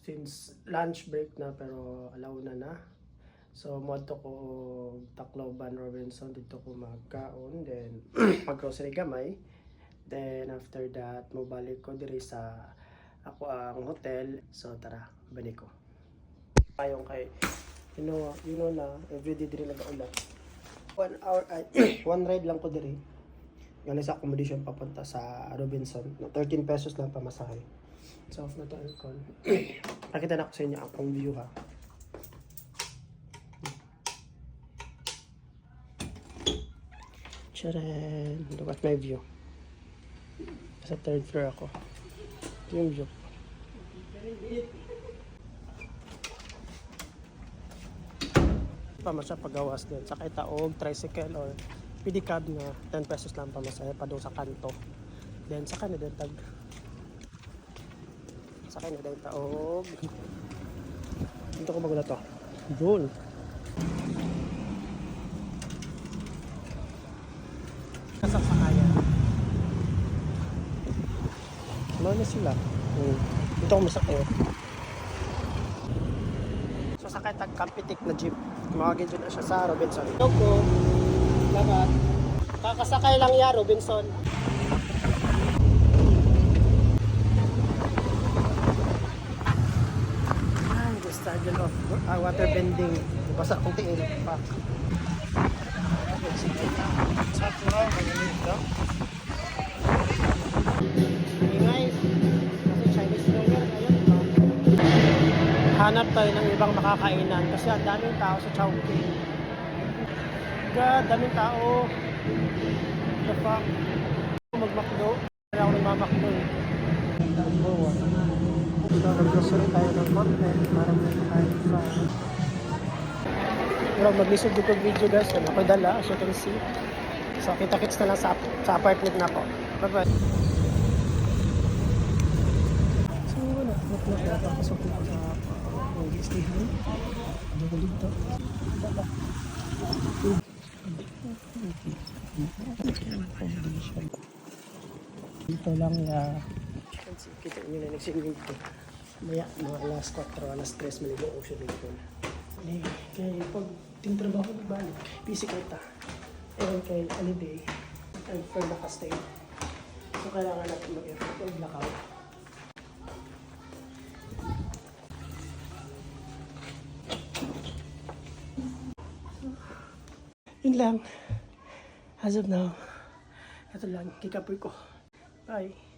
since lunch break na pero alauna na. So moadto ko Tacloban Robinson dito ko magkaon, then mag-grocery gamay. Then after that mobalik ko diri sa ako ang hotel. So tara, balik ko. Ayong kay you know na everyday diri nag-ulan. 1 hour ay 1 ride lang ko diri. Galing sa accommodation papunta sa Robinson. 13 pesos lang pamasahe. So off na to aircon. Pakita na ko sa inyo ang view ha. Charan! Look at my view. Sa 3rd floor ako. Ito yung view. Pamasya pagawas din. Sakay taog, tricycle or pedicab na 10 pesos lang pamasahe pa doon sa kanto. Then sakay na din tag. Sakay na din taog. Dito ko bago na to. Doon. Sasakayan. Ano na sila? Dito ko masakay. So sakay tag Kampitik na jeep. Mawagin dyan na siya sa Robinson. Ito ko. Lagat. Kakasakay lang ya Robinson. Ay, the stadium of water bending. Basa kong tingin pa. Ingay. Kasi Chinese New Year ngayon. Hanap tayo ng ibang makakainan kasi ang daming tao sa Chowking. God, daming tao. The fuck? Mag-McDo. Wala ako nagmamakdo eh. So, mag-grocery tayo ng content para mag-high pa. Pero mag-lisod dito video guys. Ako dala, as you can see. So, kita-kits na lang sa apartment na ako. Bye-bye. So, wala. Napapasok ko sa stadium. Ano ko dito? Dito lang kita nyo na nagsingin dito. Maya, mga alas 4, alas 3 maligo ako siya dito. Kaya pag tintrabaho ko balik, busy kita. Ewan kay holiday, and for nakastay. So kailangan natin mag-effort o blackout. Yun lang. As of now, ito lang, kikapoy ko. Bye!